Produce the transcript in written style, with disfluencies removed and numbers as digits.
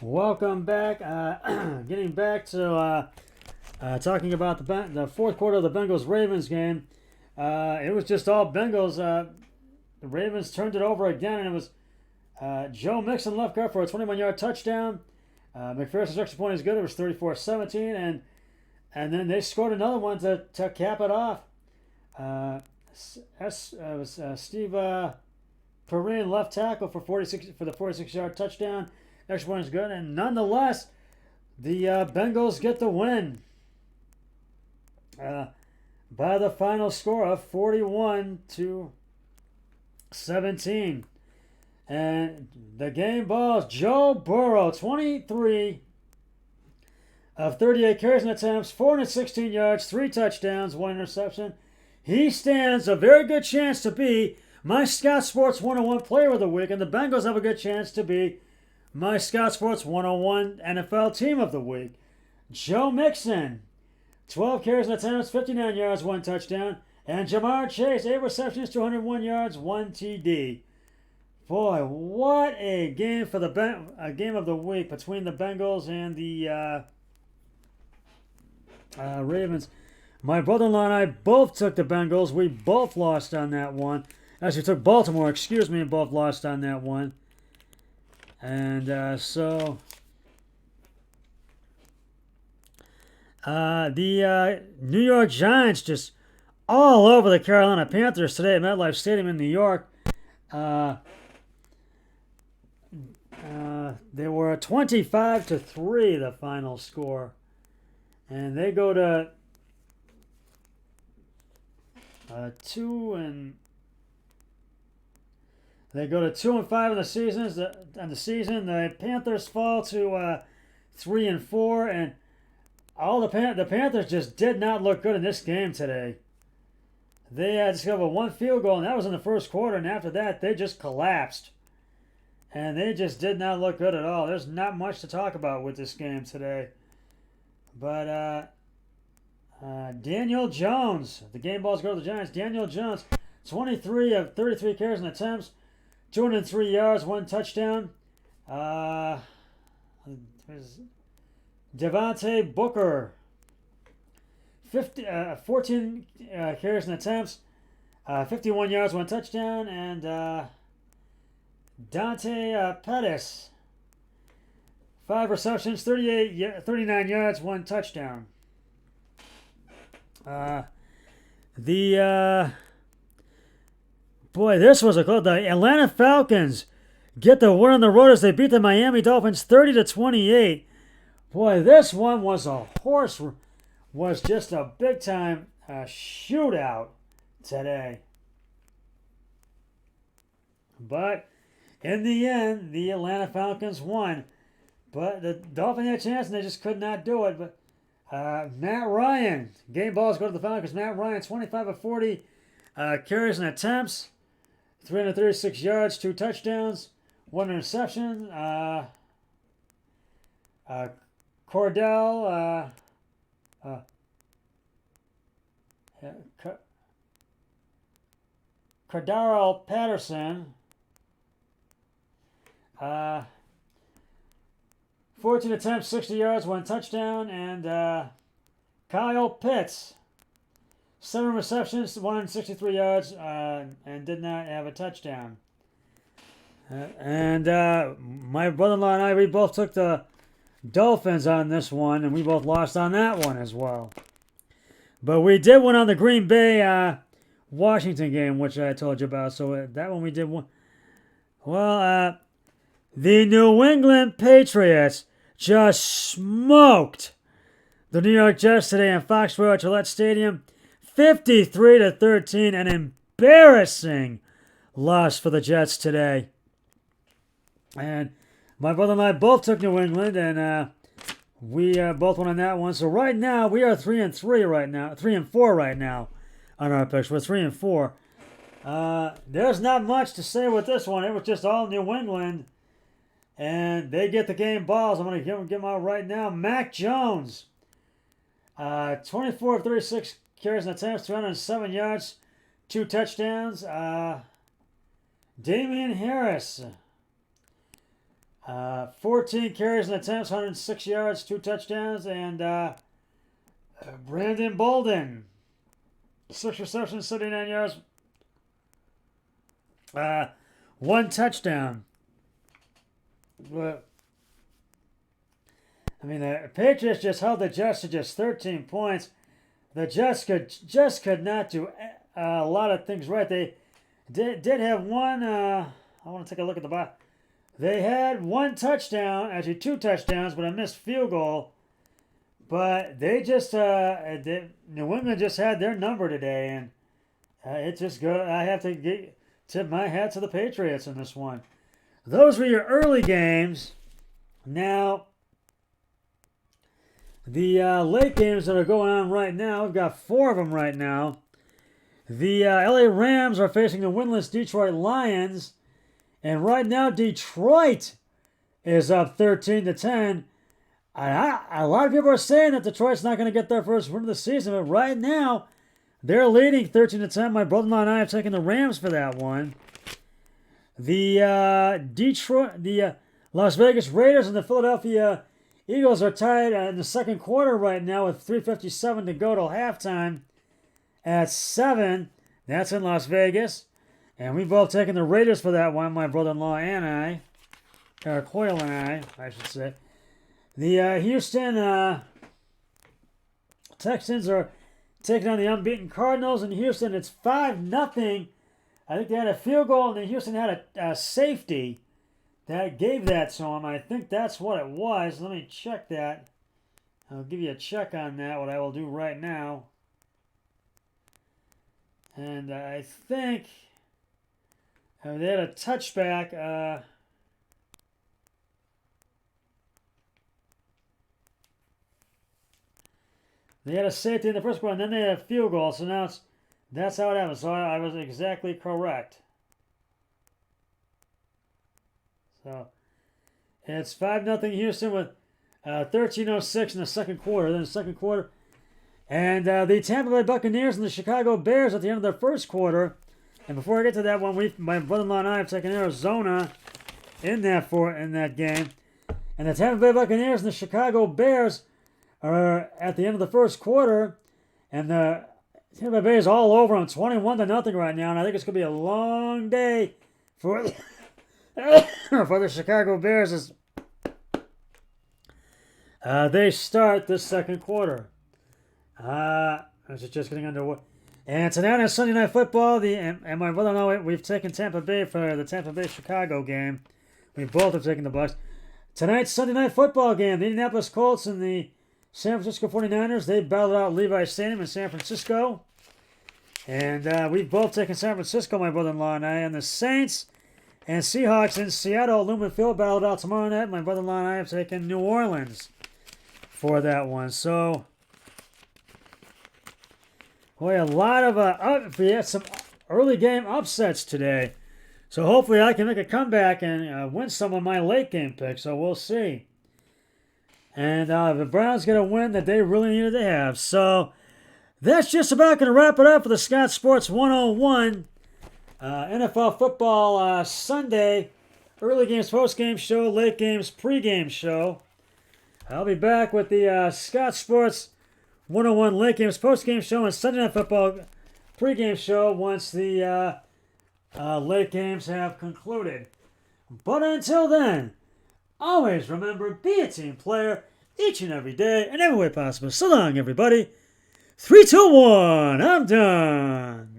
Welcome back. Getting back to talking about the fourth quarter of the Bengals-Ravens game. It was just all Bengals. The Ravens turned it over again, and it was Joe Mixon left guard for a 21-yard touchdown. McPherson's extra point is good. It was 34-17, and then they scored another one to cap it off. It was Steve Perrine left tackle for the 46-yard touchdown. Extra point is good, and nonetheless, the Bengals get the win by the final score of 41-17. And the game balls, Joe Burrow, 23 of 38 carries and attempts, 416 yards, 3 touchdowns, 1 interception. He stands a very good chance to be my Scout Sports 101 Player of the Week, and the Bengals have a good chance to be my Scout Sports 101 NFL Team of the Week. Joe Mixon, 12 carries and attempts, 59 yards, 1 touchdown. And Ja'Marr Chase, 8 receptions, 201 yards, 1 TD. Boy, what a game for a game of the week between the Bengals and the Ravens. My brother-in-law and I both took the Bengals. We both lost on that one. Actually, took Baltimore, and both lost on that one. And the New York Giants just all over the Carolina Panthers today at MetLife Stadium in New York. They were 25-3 the final score, and they go to 2 and 5 in the season. The Panthers fall to 3 and 4, and the Panthers just did not look good in this game today. They had discovered 1 field goal, and that was in the first quarter. And after that, they just collapsed, and they just did not look good at all. There's not much to talk about with this game today, but Daniel Jones, the game balls go to the Giants. Daniel Jones, 23 of 33 carries and attempts, 203 yards, 1 touchdown. Devontae Booker, 14 carries and attempts, 51 yards, 1 touchdown. And Dante Pettis, 5 receptions, 39 yards, 1 touchdown. Boy, this was a close. The Atlanta Falcons get the win on the road as they beat the Miami Dolphins 30-28. Boy, this one was just a big time shootout today. But in the end, the Atlanta Falcons won. But the Dolphins had a chance and they just could not do it. But Matt Ryan, game balls go to the Falcons. Matt Ryan, 25 of 40 carries and attempts, 336 yards, 2 touchdowns, 1 interception. Cordell Cordarrelle Patterson, 14 attempts, 60 yards, 1 touchdown. And Kyle Pitts, 7 receptions, 163 yards, and did not have a touchdown. And my brother-in-law and I, we both took the Dolphins on this one, and we both lost on that one as well. But we did win on the Green Bay Washington game, which I told you about. So that one we did win. Well, the New England Patriots just smoked the New York Jets today in Foxborough at Gillette Stadium, 53-13, an embarrassing loss for the Jets today. And my brother and I both took New England, and we both won on that one. So right now we are 3-3 right now, 3-4 right now on our picks. We're 3-4. There's not much to say with this one. It was just all New England, and they get the game balls. I'm going to give them out right now. Mac Jones, 24 of 36 carries and attempts, 307 yards, 2 touchdowns. Damian Harris, 14 carries and attempts, 106 yards, 2 touchdowns, and Brandon Bolden, 6 receptions, 79 yards, 1 touchdown. But I mean, the Patriots just held the Jets to just 13 points. The Jets could not do a lot of things right. They did have one. I want to take a look at the box. They had 1 touchdown, actually 2 touchdowns, but a missed field goal. But they just New England just had their number today, and it's just good. I have to tip my hat to the Patriots in this one. Those were your early games. Now, the late games that are going on right now, we've got 4 of them right now. The LA Rams are facing the winless Detroit Lions. And right now, Detroit is up 13-10. A lot of people are saying that Detroit's not going to get their first win of the season, but right now, they're leading 13-10. My brother-in-law and I have taken the Rams for that one. The Las Vegas Raiders and the Philadelphia Eagles are tied in the second quarter right now with 3:57 to go till halftime at 7. That's in Las Vegas. And we've both taken the Raiders for that one, my brother-in-law and I. Eric Hoyle and I should say. The Houston Texans are taking on the unbeaten Cardinals. In Houston, it's 5-0. I think they had a field goal, and then Houston had a safety that gave that to them. I think that's what it was. Let me check that. I'll give you a check on that, what I will do right now. And I think they had a touchback. They had a safety in the first quarter, and then they had a field goal. So now that's how it happened. So I was exactly correct. So it's 5-0 Houston with 13:06 in the second quarter. Then the second quarter. And the Tampa Bay Buccaneers and the Chicago Bears at the end of their first quarter. And before I get to that one, my brother-in-law and I have taken Arizona in that game. And the Tampa Bay Buccaneers and the Chicago Bears are at the end of the first quarter. And the Tampa Bay is all over them, 21-0 right now. And I think it's going to be a long day for for the Chicago Bears as they start the second quarter. It's just getting underway. And tonight on Sunday Night Football, and my brother-in-law, we've taken Tampa Bay for the Tampa Bay-Chicago game. We both have taken the Bucs. Tonight's Sunday Night Football game, the Indianapolis Colts and the San Francisco 49ers, they battled out Levi Stadium in San Francisco. And we've both taken San Francisco, my brother-in-law and I. And the Saints and Seahawks in Seattle at Lumen Field battled out tomorrow night. My brother-in-law and I have taken New Orleans for that one. So, boy, a lot of we had some early game upsets today. So hopefully I can make a comeback and win some of my late game picks. So we'll see. And the Browns get a win that they really needed to have. So that's just about going to wrap it up for the Scott Sports 101 NFL Football Sunday early games, post game show, late games, pre-game show. I'll be back with the Scott Sports 101 late games, post game show, and Sunday Night Football pre-game show once the late games have concluded. But until then, always remember, be a team player each and every day and every way possible. So long, everybody. 3, 2, 1, I'm done.